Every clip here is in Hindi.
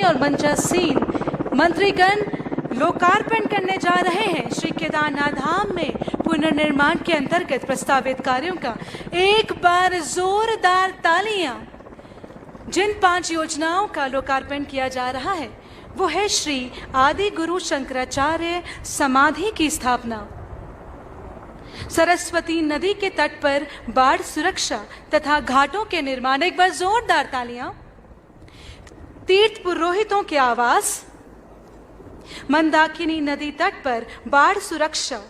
और मंचा सीन मंत्रीगण लोकार्पण करने जा रहे हैं। श्री केदारनाथ धाम में पुनर्निर्माण के अंतर्गत प्रस्तावित कार्यों का एक बार जोरदार तालियां। जिन 5 योजनाओं का लोकार्पण किया जा रहा है वो है श्री आदि गुरु शंकराचार्य समाधि की स्थापना, सरस्वती नदी के तट पर बाढ़ सुरक्षा तथा घाटों के निर्माण, एक बार जोरदार तालियां, तीर्थ पुरोहितों के आवास, मंदाकिनी नदी तट पर बाढ़ सुरक्षा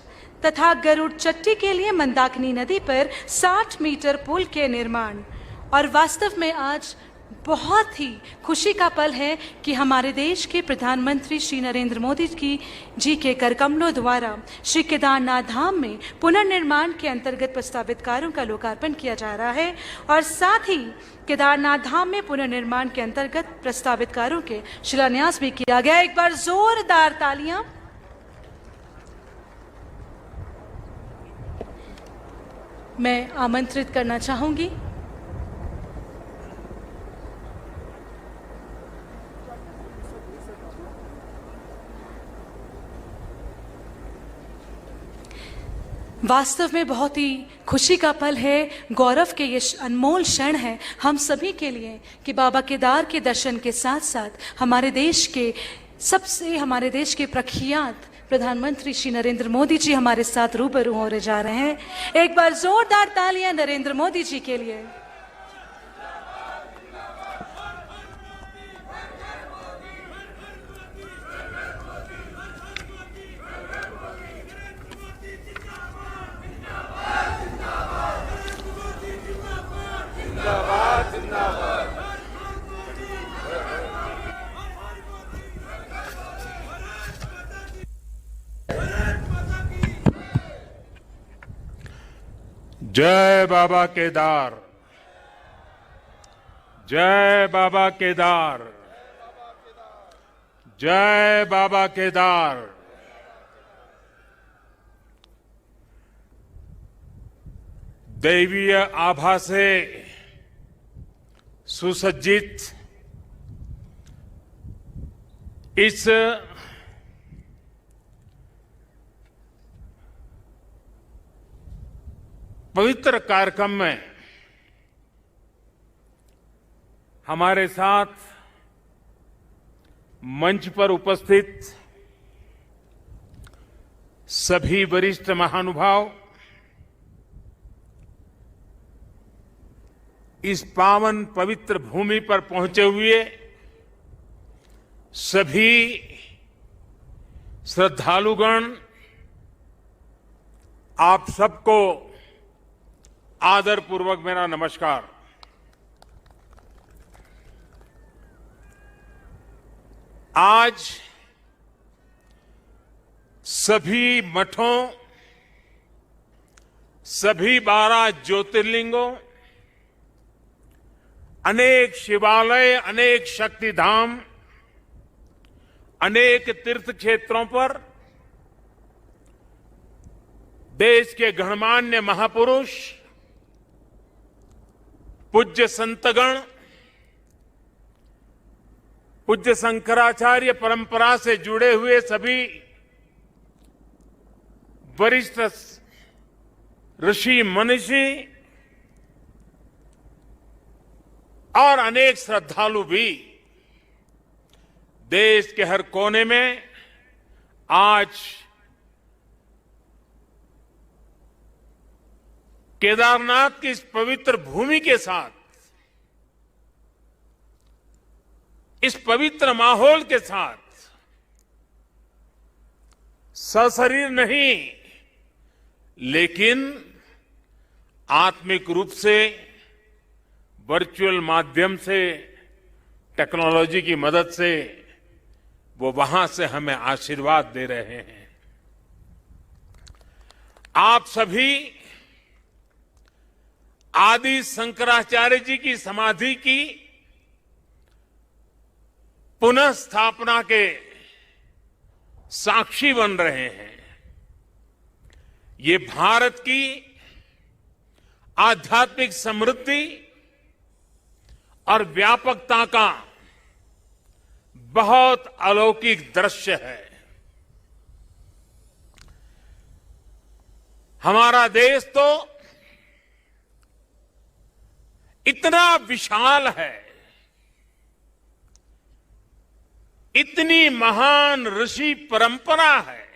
तथा गरुड़ चट्टी के लिए मंदाकिनी नदी पर 60 मीटर पुल के निर्माण। और वास्तव में आज बहुत ही खुशी का पल है कि हमारे देश के प्रधानमंत्री श्री नरेंद्र मोदी जी के करकमलों द्वारा श्री केदारनाथ धाम में पुनर्निर्माण के अंतर्गत प्रस्तावित कार्यों का लोकार्पण किया जा रहा है और साथ ही केदारनाथ धाम में पुनर्निर्माण के अंतर्गत प्रस्तावित कार्यों के शिलान्यास भी किया गया। एक बार जोरदार तालियां। मैं आमंत्रित करना चाहूंगी वास्तव में बहुत ही खुशी का पल है, गौरव के ये अनमोल क्षण है हम सभी के लिए कि बाबा केदार के दर्शन के साथ साथ हमारे देश के प्रख्यात प्रधानमंत्री श्री नरेंद्र मोदी जी हमारे साथ रूबरू होने जा रहे हैं। एक बार जोरदार तालियां नरेंद्र मोदी जी के लिए। जय बाबा केदार, जय बाबा केदार, जय बाबा केदार। दैवीय आभा से सुसज्जित इस पवित्र कार्यक्रम में हमारे साथ मंच पर उपस्थित सभी वरिष्ठ महानुभाव, इस पावन पवित्र भूमि पर पहुंचे हुए सभी श्रद्धालुगण, आप सबको आदरपूर्वक मेरा नमस्कार। आज सभी मठों, सभी 12 ज्योतिर्लिंगों, अनेक शिवालय, अनेक शक्तिधाम, अनेक तीर्थ क्षेत्रों पर देश के गणमान्य महापुरुष, पूज्य संतगण, पूज्य शंकराचार्य परंपरा से जुड़े हुए सभी वरिष्ठ ऋषि मनीषी और अनेक श्रद्धालु भी देश के हर कोने में आज केदारनाथ की इस पवित्र भूमि के साथ, इस पवित्र माहौल के साथ सशरीर नहीं लेकिन आत्मिक रूप से वर्चुअल माध्यम से, टेक्नोलॉजी की मदद से वो वहां से हमें आशीर्वाद दे रहे हैं। आप सभी आदि शंकराचार्य जी की समाधि की पुनः स्थापना के साक्षी बन रहे हैं। ये भारत की आध्यात्मिक समृद्धि और व्यापकता का बहुत अलौकिक दृश्य है। हमारा देश तो इतना विशाल है, इतनी महान ऋषि परंपरा है,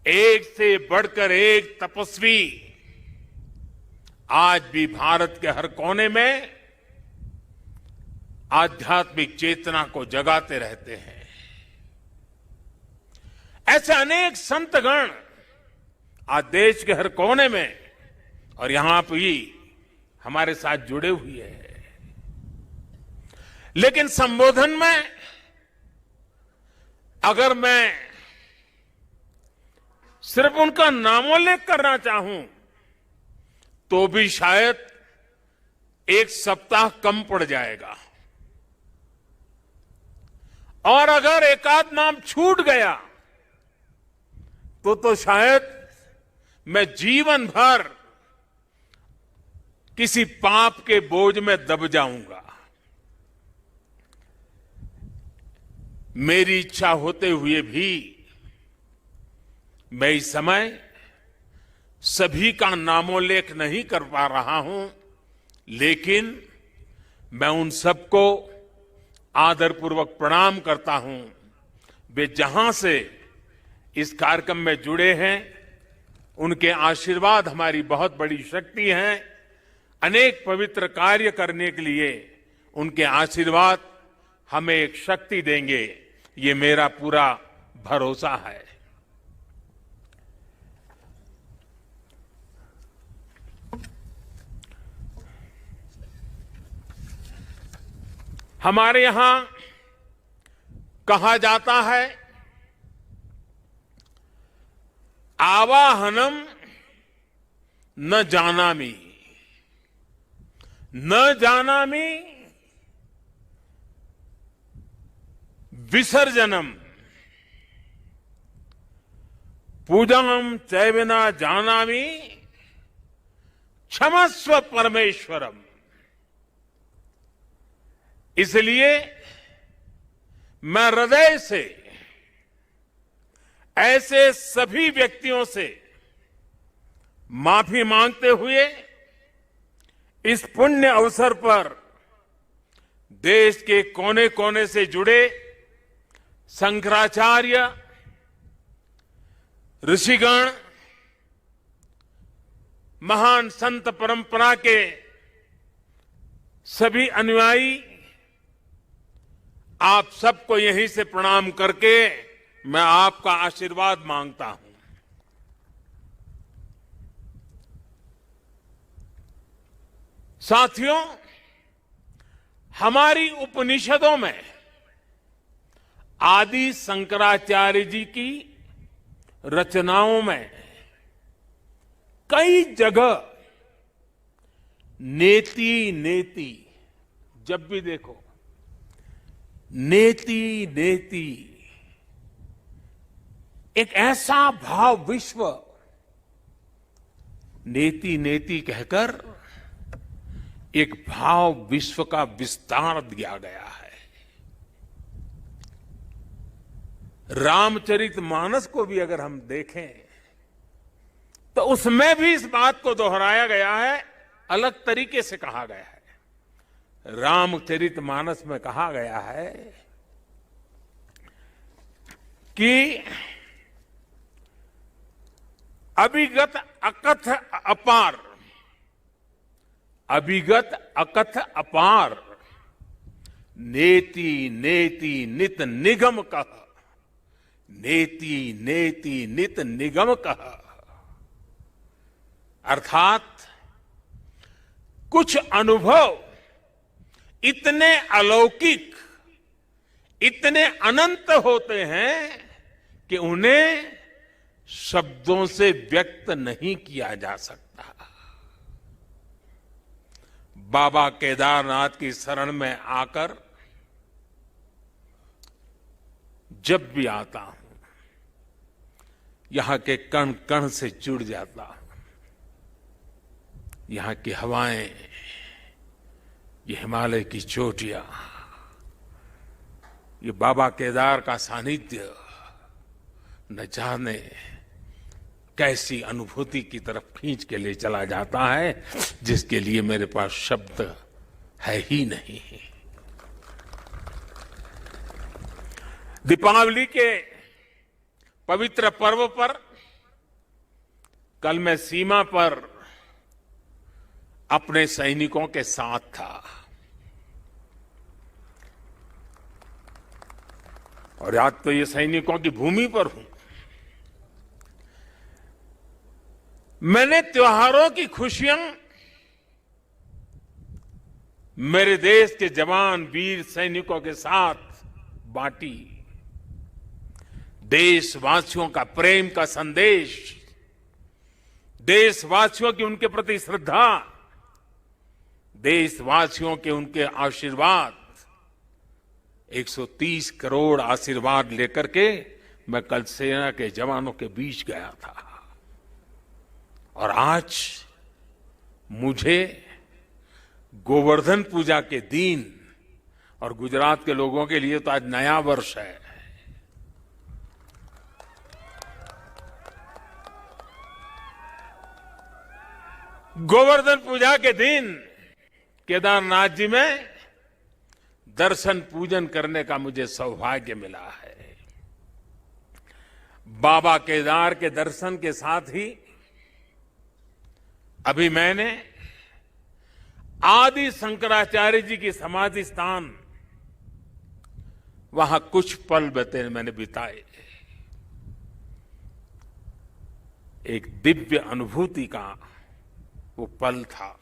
एक से बढ़कर एक तपस्वी आज भी भारत के हर कोने में आध्यात्मिक चेतना को जगाते रहते हैं। ऐसे अनेक संतगण आज देश के हर कोने में और यहां भी हमारे साथ जुड़े हुए हैं। लेकिन संबोधन में अगर मैं सिर्फ उनका नामोल्लेख करना चाहूं तो भी शायद एक सप्ताह कम पड़ जाएगा, और अगर एकाध नाम छूट गया तो शायद मैं जीवन भर किसी पाप के बोझ में दब जाऊंगा। मेरी इच्छा होते हुए भी मैं इस समय सभी का नामोल्लेख नहीं कर पा रहा हूं, लेकिन मैं उन सबको आदरपूर्वक प्रणाम करता हूं। वे जहां से इस कार्यक्रम में जुड़े हैं, उनके आशीर्वाद हमारी बहुत बड़ी शक्ति है। अनेक पवित्र कार्य करने के लिए उनके आशीर्वाद हमें एक शक्ति देंगे, ये मेरा पूरा भरोसा है। हमारे यहां कहा जाता है, आवाहनम न जानामि, न जानामि विसर्जनम, पूजनम चैवना जानामि क्षमस्व परमेश्वरम। इसलिए मैं हृदय से ऐसे सभी व्यक्तियों से माफी मांगते हुए इस पुण्य अवसर पर देश के कोने कोने से जुड़े शंकराचार्य, ऋषिगण, महान संत परंपरा के सभी अनुयायी, आप सबको यहीं से प्रणाम करके मैं आपका आशीर्वाद मांगता हूं। साथियों, हमारी उपनिषदों में आदि शंकराचार्य जी की रचनाओं में कई जगह नेति नेति, जब भी देखो नेति नेति, एक ऐसा भाव विश्व नेति नेति कहकर एक भाव विश्व का विस्तार दिया गया है। रामचरितमानस को भी अगर हम देखें तो उसमें भी इस बात को दोहराया गया है, अलग तरीके से कहा गया है। रामचरितमानस में कहा गया है कि अभिगत अकथ अपार, अभिगत अकथ अपार, नेति नेति नित निगम कह, नेति नेति नित निगम कह। अर्थात कुछ अनुभव इतने अलौकिक, इतने अनंत होते हैं कि उन्हें शब्दों से व्यक्त नहीं किया जा सकता। बाबा केदारनाथ की शरण में आकर जब भी आता हूं, यहां के कण कण से जुड़ जाता हूं। यहां की हवाएं, ये हिमालय की चोटियां, ये बाबा केदार का सानिध्य न जाने कैसी अनुभूति की तरफ खींच के ले चला जाता है, जिसके लिए मेरे पास शब्द है ही नहीं। दीपावली के पवित्र पर्व पर कल मैं सीमा पर अपने सैनिकों के साथ था और आज तो ये सैनिकों की भूमि पर हूं। मैंने त्योहारों की खुशियां मेरे देश के जवान वीर सैनिकों के साथ बांटी। देशवासियों का प्रेम का संदेश, देशवासियों की उनके प्रति श्रद्धा, देशवासियों के उनके आशीर्वाद, 130 करोड़ आशीर्वाद लेकर के मैं कल सेना के जवानों के बीच गया था। और आज मुझे गोवर्धन पूजा के दिन, और गुजरात के लोगों के लिए तो आज नया वर्ष है, गोवर्धन पूजा के दिन केदारनाथ जी में दर्शन पूजन करने का मुझे सौभाग्य मिला है। बाबा केदार के दर्शन के साथ ही अभी मैंने आदि शंकराचार्य जी की समाधि स्थान, वहां कुछ पल मैंने बिताए। एक दिव्य अनुभूति का वो पल था।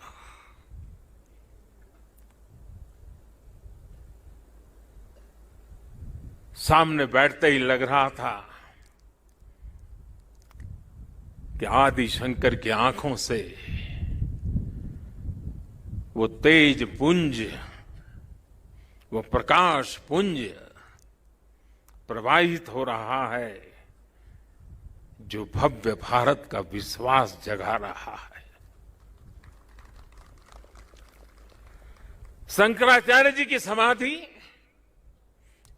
सामने बैठते ही लग रहा था कि आदि शंकर की आंखों से वो तेज पुंज, वो प्रकाश पुंज प्रवाहित हो रहा है, जो भव्य भारत का विश्वास जगा रहा है। शंकराचार्य जी की समाधि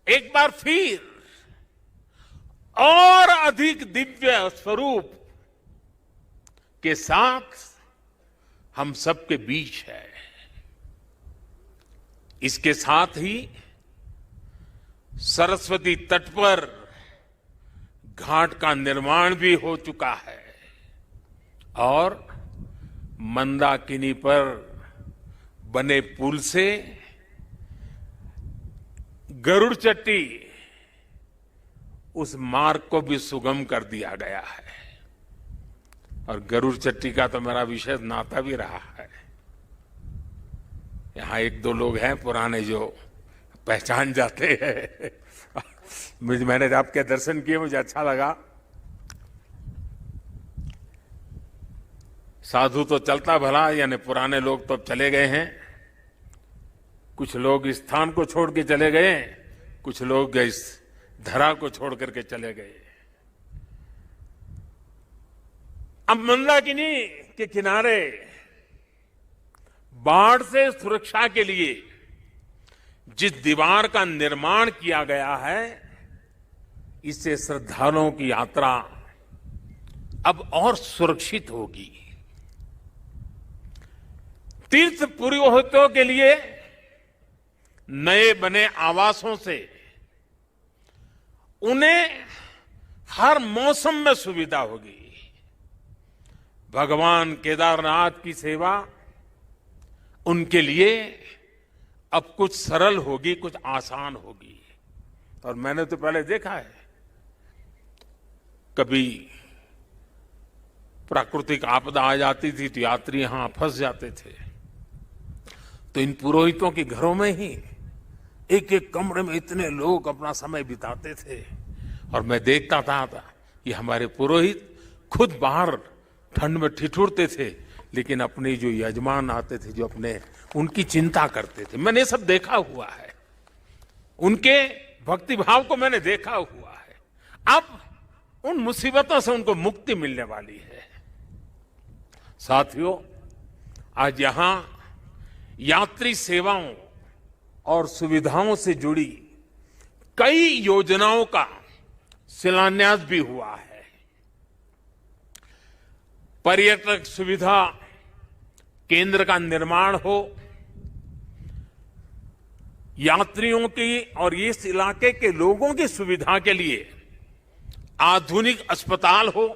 एक बार फिर और अधिक दिव्य स्वरूप के साथ हम सबके बीच है। इसके साथ ही सरस्वती तट पर घाट का निर्माण भी हो चुका है और मंदाकिनी पर बने पुल से गरुड़ चट्टी, उस मार्ग को भी सुगम कर दिया गया है। और गरुड़ चट्टी का तो मेरा विशेष नाता भी रहा है। यहां एक दो लोग हैं पुराने जो पहचान जाते हैं। मैंने आपके दर्शन किए, मुझे अच्छा लगा। साधु तो चलता भला, यानी पुराने लोग तो चले गए हैं। कुछ लोग इस स्थान को छोड़ के चले गए, कुछ लोग इस धरा को छोड़ करके चले गए। अब मंदाकिनी के किनारे बाढ़ से सुरक्षा के लिए जिस दीवार का निर्माण किया गया है, इससे श्रद्धालुओं की यात्रा अब और सुरक्षित होगी। तीर्थ पुरोहितों के लिए नए बने आवासों से उन्हें हर मौसम में सुविधा होगी। भगवान केदारनाथ की सेवा उनके लिए अब कुछ सरल होगी, कुछ आसान होगी। और मैंने तो पहले देखा है, कभी प्राकृतिक आपदा आ जाती थी तो यात्री यहां फंस जाते थे, तो इन पुरोहितों के घरों में ही एक एक कमरे में इतने लोग अपना समय बिताते थे। और मैं देखता था कि हमारे पुरोहित खुद बाहर ठंड में ठिठुरते थे, लेकिन अपने जो यजमान आते थे, जो अपने उनकी चिंता करते थे। मैंने सब देखा हुआ है, उनके भक्ति भाव को मैंने देखा हुआ है। अब उन मुसीबतों से उनको मुक्ति मिलने वाली है। साथियों, आज यहां यात्री सेवाओं और सुविधाओं से जुड़ी कई योजनाओं का शिलान्यास भी हुआ है। पर्यटक सुविधा केंद्र का निर्माण हो, यात्रियों की और इस इलाके के लोगों की सुविधा के लिए आधुनिक अस्पताल हो,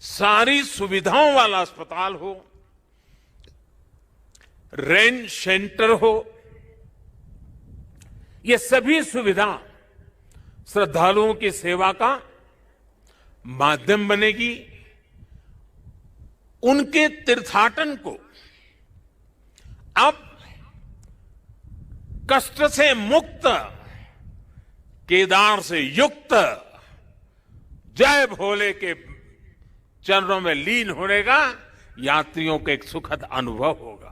सारी सुविधाओं वाला अस्पताल हो, रेंज सेंटर हो, ये सभी सुविधा श्रद्धालुओं की सेवा का माध्यम बनेगी। उनके तीर्थाटन को अब कष्ट से मुक्त, केदार से युक्त, जय भोले के चरणों में लीन होने का यात्रियों को एक सुखद अनुभव होगा।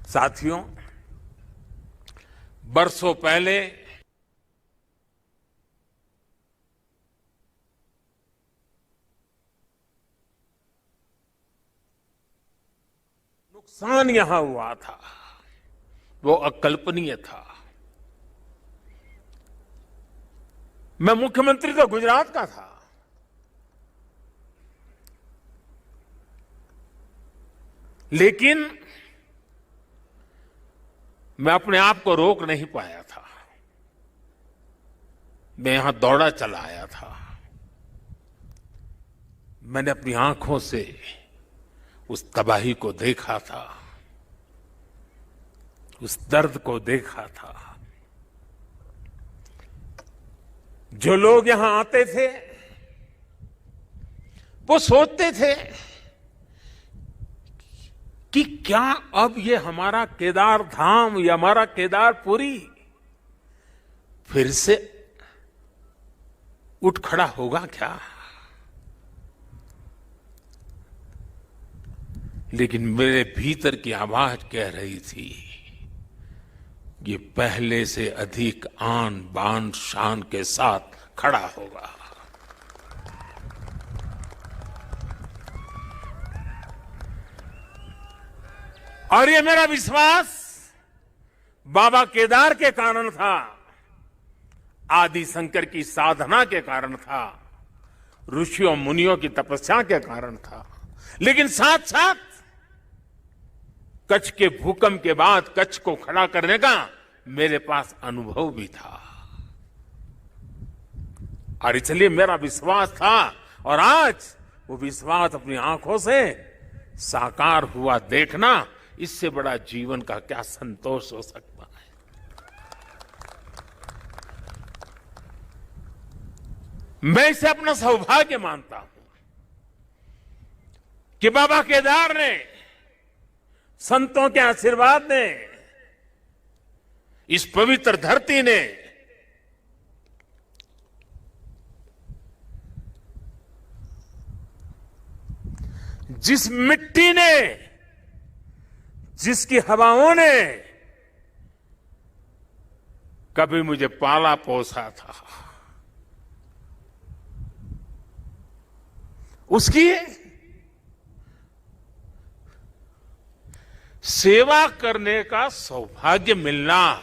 साथियों, बरसों पहले नुकसान यहां हुआ था, वो अकल्पनीय था। मैं मुख्यमंत्री तो गुजरात का था, लेकिन मैं अपने आप को रोक नहीं पाया था। मैं यहां दौड़ा चला आया था। मैंने अपनी आंखों से उस तबाही को देखा था, उस दर्द को देखा था। जो लोग यहां आते थे वो सोचते थे कि क्या अब ये हमारा केदार धाम या हमारा केदारपुरी फिर से उठ खड़ा होगा क्या? लेकिन मेरे भीतर की आवाज कह रही थी, ये पहले से अधिक आन बान शान के साथ खड़ा होगा। और ये मेरा विश्वास बाबा केदार के कारण था, आदि शंकर की साधना के कारण था, ऋषियों मुनियों की तपस्या के कारण था, लेकिन साथ साथ कच्छ के भूकंप के बाद कच्छ को खड़ा करने का मेरे पास अनुभव भी था। और इसलिए मेरा विश्वास था, और आज वो विश्वास अपनी आंखों से साकार हुआ देखना, इससे बड़ा जीवन का क्या संतोष हो सकता है। मैं इसे अपना सौभाग्य मानता हूं कि बाबा केदार ने, संतों के आशीर्वाद ने, इस पवित्र धरती ने जिस मिट्टी ने, जिसकी हवाओं ने कभी मुझे पाला पोसा था, उसकी सेवा करने का सौभाग्य मिलना,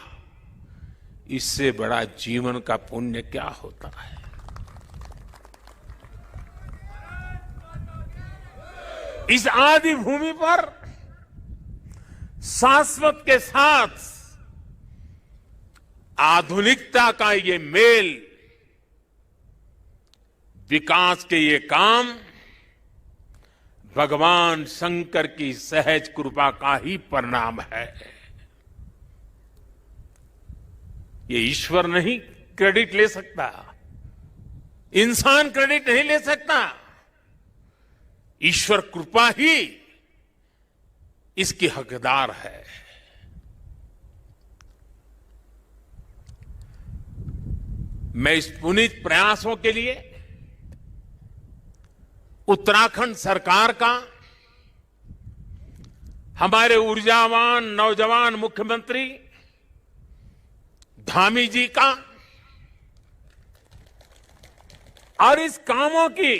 इससे बड़ा जीवन का पुण्य क्या होता है। इस आदि भूमि पर शाश्वत के साथ आधुनिकता का ये मेल, विकास के ये काम भगवान शंकर की सहज कृपा का ही परिणाम है। ये ईश्वर नहीं क्रेडिट ले सकता, इंसान क्रेडिट नहीं ले सकता, ईश्वर कृपा ही इसकी हकदार है। मैं इस पुनीत प्रयासों के लिए उत्तराखंड सरकार का, हमारे ऊर्जावान नौजवान मुख्यमंत्री धामी जी का, और इस कामों की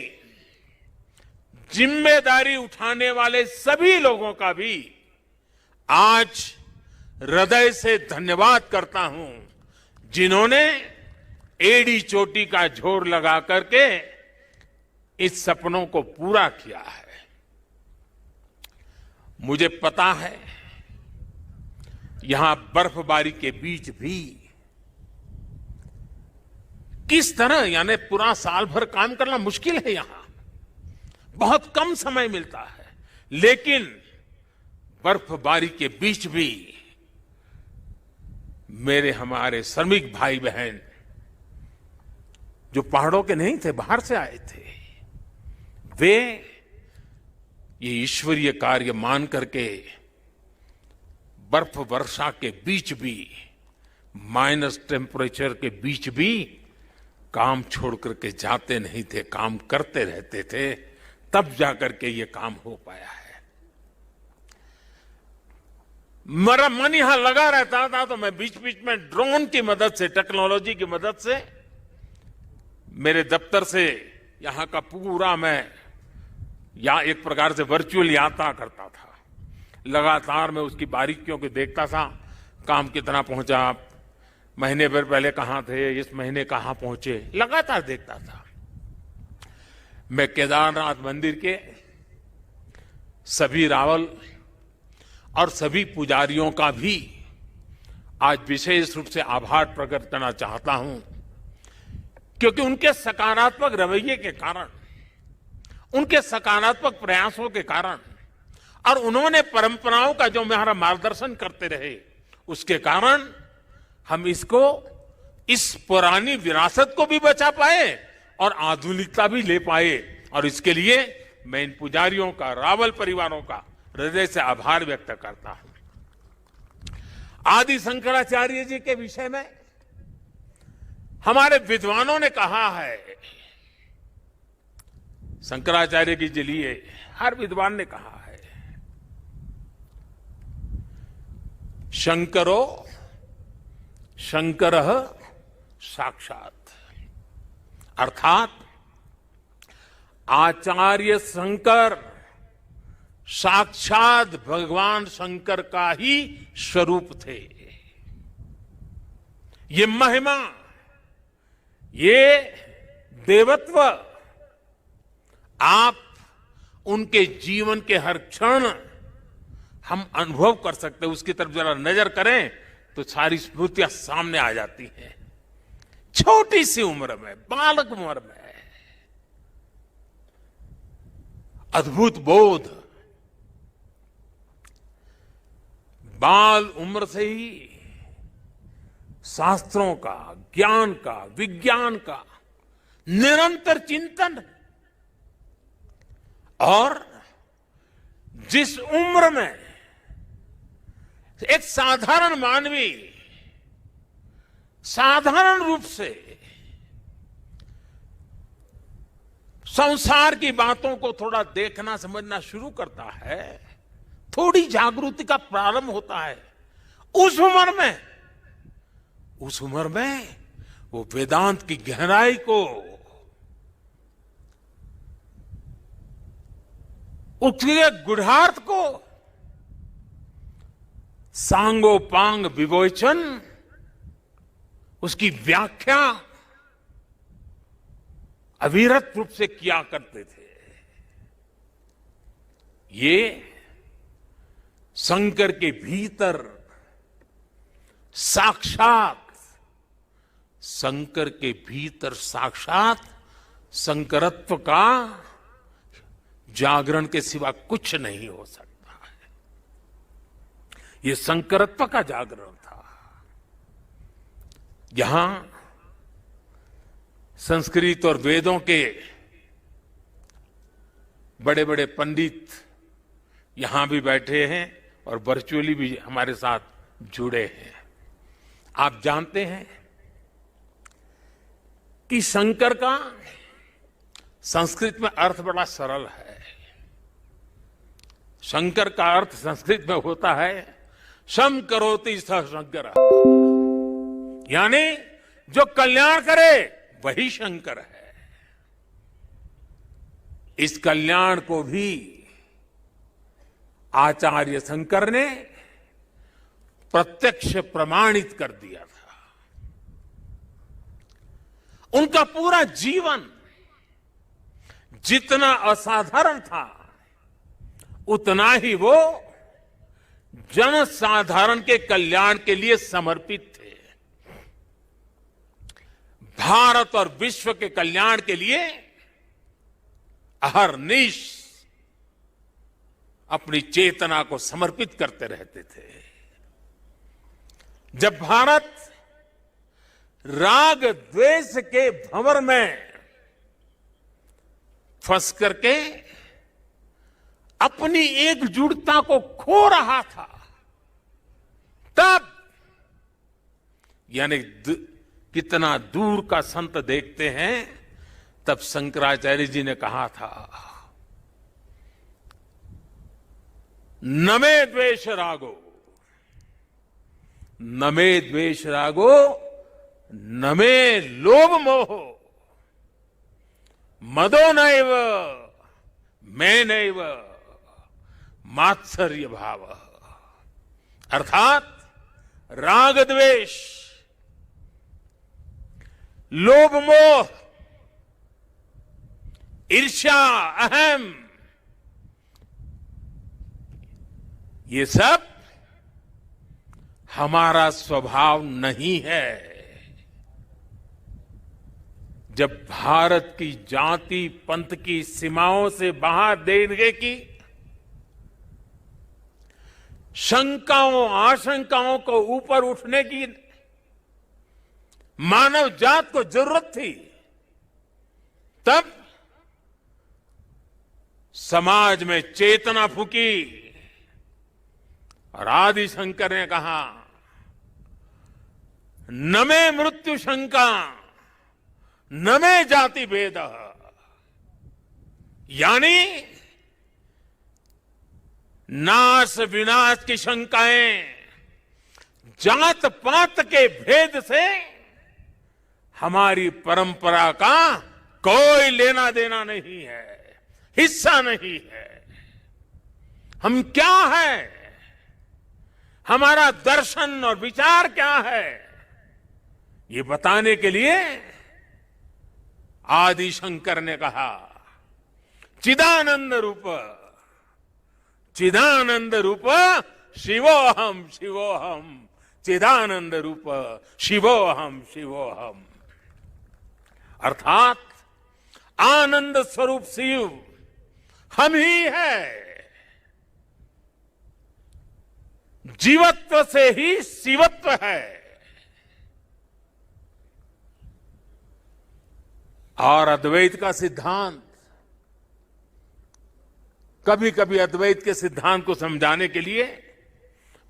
जिम्मेदारी उठाने वाले सभी लोगों का भी आज हृदय से धन्यवाद करता हूं जिन्होंने एड़ी चोटी का जोर लगा करके इस सपनों को पूरा किया है। मुझे पता है यहां बर्फबारी के बीच भी किस तरह, यानी पूरा साल भर काम करना मुश्किल है, यहां बहुत कम समय मिलता है, लेकिन बर्फबारी के बीच भी हमारे श्रमिक भाई बहन जो पहाड़ों के नहीं थे, बाहर से आए थे, वे ये ईश्वरीय कार्य मान करके बर्फ वर्षा के बीच भी, माइनस टेम्परेचर के बीच भी काम छोड़ करके जाते नहीं थे, काम करते रहते थे, तब जाकर के ये काम हो पाया है। मेरा मन यहां लगा रहता था तो मैं बीच बीच में ड्रोन की मदद से, टेक्नोलॉजी की मदद से, मेरे दफ्तर से यहां का पूरा मैं एक प्रकार से वर्चुअल यात्रा करता था। लगातार मैं उसकी बारीकियों को देखता था, काम कितना पहुंचा, महीने भर पहले कहां थे, इस महीने कहां पहुंचे, लगातार देखता था। मैं केदारनाथ मंदिर के सभी रावल और सभी पुजारियों का भी आज विशेष रूप से आभार प्रकट करना चाहता हूं, क्योंकि उनके सकारात्मक रवैये के कारण, उनके सकारात्मक प्रयासों के कारण और उन्होंने परंपराओं का जो हमारा मार्गदर्शन करते रहे, उसके कारण हम इस पुरानी विरासत को भी बचा पाए और आधुनिकता भी ले पाए। और इसके लिए मैं इन पुजारियों का, रावल परिवारों का हृदय से आभार व्यक्त करता हूं। आदि शंकराचार्य जी के विषय में हमारे विद्वानों ने कहा है, शंकराचार्य के लिए हर विद्वान ने कहा है, शंकरो शंकरः साक्षात, अर्थात आचार्य शंकर साक्षात भगवान शंकर का ही स्वरूप थे। ये महिमा, ये देवत्व आप उनके जीवन के हर क्षण हम अनुभव कर सकते हैं। उसकी तरफ जरा नजर करें तो सारी स्मृतियां सामने आ जाती हैं। छोटी सी उम्र में, बालक उम्र में अद्भुत बोध, बाल उम्र से ही शास्त्रों का, ज्ञान का, विज्ञान का निरंतर चिंतन, और जिस उम्र में एक साधारण मानवी साधारण रूप से संसार की बातों को थोड़ा देखना समझना शुरू करता है, थोड़ी जागृति का प्रारंभ होता है, उस उम्र में वो वेदांत की गहराई को, उसके गुढ़ार्थ को, सांगोपांग विवेचन, उसकी व्याख्या अविरत रूप से किया करते थे। ये शंकर के भीतर साक्षात शंकरत्व का जागरण के सिवा कुछ नहीं हो सकता है। ये शंकरत्व का जागरण था। यहां संस्कृत और वेदों के बड़े बड़े पंडित यहां भी बैठे हैं और वर्चुअली भी हमारे साथ जुड़े हैं। आप जानते हैं कि शंकर का संस्कृत में अर्थ बड़ा सरल है। शंकर का अर्थ संस्कृत में होता है शम करोति स शंकर, यानी जो कल्याण करे वही शंकर है। इस कल्याण को भी आचार्य शंकर ने प्रत्यक्ष प्रमाणित कर दिया था। उनका पूरा जीवन जितना असाधारण था, उतना ही वो जनसाधारण के कल्याण के लिए समर्पित थे। भारत और विश्व के कल्याण के लिए अहरनिश अपनी चेतना को समर्पित करते रहते थे। जब भारत राग द्वेष के भंवर में फंस करके अपनी एकजुटता को खो रहा था, तब यानी कितना दूर का संत देखते हैं, तब शंकराचार्य जी ने कहा था, न मे द्वेष रागो, न मे द्वेष रागो, न मे लोभ मोह, मदो नैव मैं नैव मात्सर्य भाव। अर्थात राग द्वेष, लोभ मोह, ईर्ष्या, अहम, ये सब हमारा स्वभाव नहीं है। जब भारत की जाति पंथ की सीमाओं से बाहर देखने की शंकाओं आशंकाओं को ऊपर उठने की मानव जात को जरूरत थी, तब समाज में चेतना फूकी और आदि शंकर ने कहा, न मे मृत्यु शंका न मे जाति भेद, यानी नाश विनाश की शंकाएं जात पात के भेद से हमारी परंपरा का कोई लेना देना नहीं है, हिस्सा नहीं है। हम क्या है, हमारा दर्शन और विचार क्या है, ये बताने के लिए आदि शंकर ने कहा, चिदानंद रूप, चिदानंद रूप शिवोहम शिवोहम, चिदानंद रूप शिवोहम शिवोहम। अर्थात आनंद स्वरूप शिव हम ही है। जीवत्व से ही शिवत्व है। और अद्वैत का सिद्धांत, कभी कभी अद्वैत के सिद्धांत को समझाने के लिए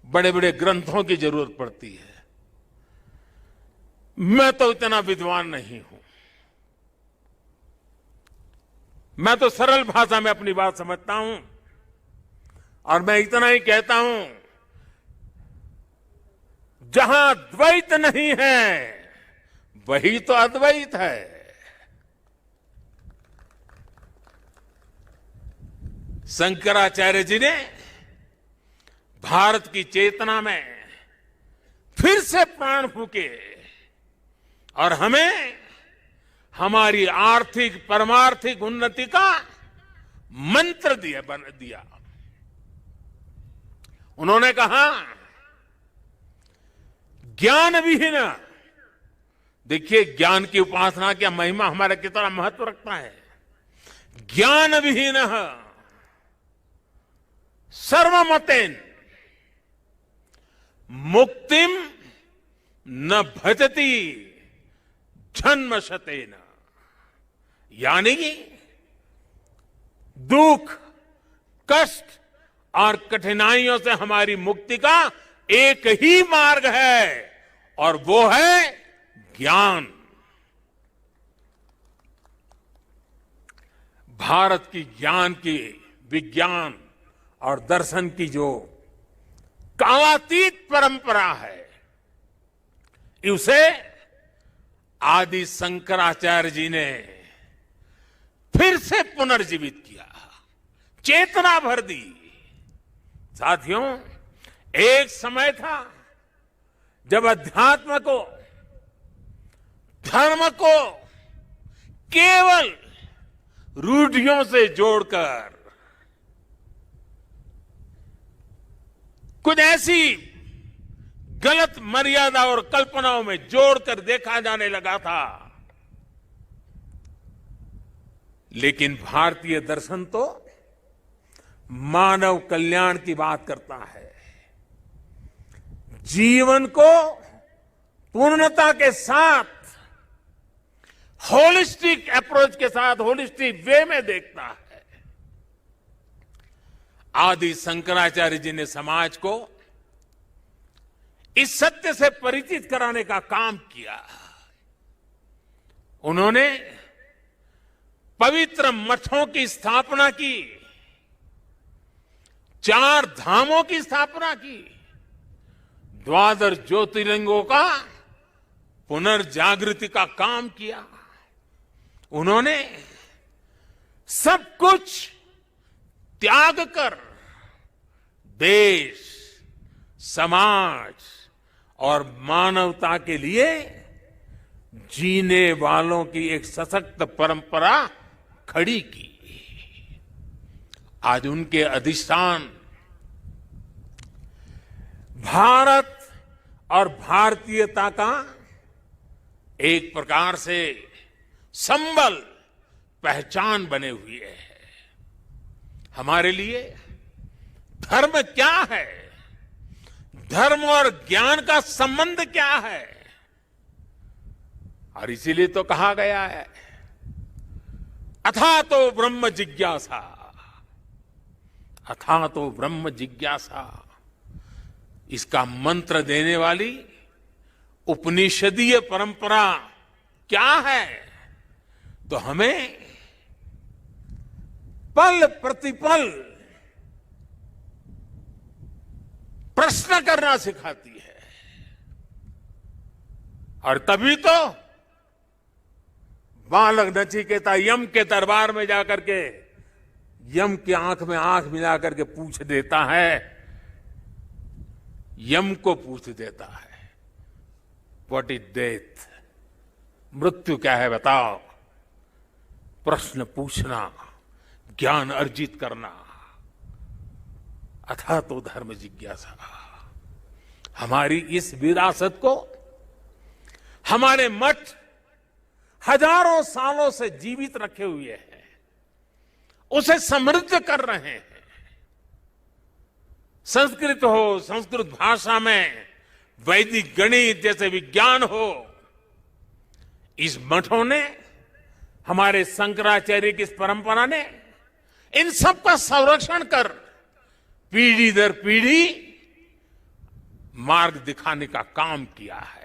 बड़े बड़े ग्रंथों की जरूरत पड़ती है। मैं तो इतना विद्वान नहीं हूं, मैं तो सरल भाषा में अपनी बात समझता हूं और मैं इतना ही कहता हूं, जहां द्वैत नहीं है वही तो अद्वैत है। शंकराचार्य जी ने भारत की चेतना में फिर से प्राण फूके और हमें हमारी आर्थिक परमार्थिक उन्नति का मंत्र दिया। उन्होंने कहा, ज्ञान विहीन, देखिए ज्ञान की उपासना की महिमा हमारा कितना महत्व रखता है। ज्ञान विहीन सर्वमतेन मुक्तिम न भजति जन्मशतेन, यानी दुख कष्ट और कठिनाइयों से हमारी मुक्ति का एक ही मार्ग है और वो है ज्ञान। भारत की ज्ञान की, विज्ञान और दर्शन की जो कालातीत परंपरा है, उसे आदि शंकराचार्य जी ने फिर से पुनर्जीवित किया, चेतना भर दी। साथियों, एक समय था जब अध्यात्म को, धर्म को केवल रूढ़ियों से जोड़कर कुछ ऐसी गलत मर्यादा और कल्पनाओं में जोड़कर देखा जाने लगा था, लेकिन भारतीय दर्शन तो मानव कल्याण की बात करता है। जीवन को पूर्णता के साथ, होलिस्टिक अप्रोच के साथ, होलिस्टिक वे में देखता है। आदि शंकराचार्य जी ने समाज को इस सत्य से परिचित कराने का काम किया। उन्होंने पवित्र मठों की स्थापना की, 4 धामों की स्थापना की, द्वादश ज्योतिर्लिंगों का पुनर्जागृति का काम किया। उन्होंने सब कुछ त्याग कर देश, समाज और मानवता के लिए जीने वालों की एक सशक्त परंपरा खड़ी की। आज उनके अधिष्ठान भारत और भारतीयता का एक प्रकार से संबल, पहचान बने हुए हैं। हमारे लिए धर्म क्या है, धर्म और ज्ञान का संबंध क्या है, और इसीलिए तो कहा गया है अथा तो ब्रह्म जिज्ञासा, अथा तो ब्रह्म जिज्ञासा। इसका मंत्र देने वाली उपनिषदीय परंपरा क्या है? तो हमें पल प्रतिपल प्रश्न करना सिखाती है। और तभी तो बालक नचिकेता यम के दरबार में जाकर के यम की आंख में आंख मिला करके पूछ देता है, यम को पूछ देता है, व्हाट इज डेथ? मृत्यु क्या है बताओ। प्रश्न पूछना, ज्ञान अर्जित करना, अथा तो धर्म जिज्ञासा। हमारी इस विरासत को हमारे मठ हजारों सालों से जीवित रखे हुए हैं, उसे समृद्ध कर रहे हैं। संस्कृत हो, संस्कृत भाषा में वैदिक गणित जैसे विज्ञान हो, इस मठों ने, हमारे शंकराचार्य की इस परंपरा ने इन सब का संरक्षण कर पीढ़ी दर पीढ़ी मार्ग दिखाने का काम किया है।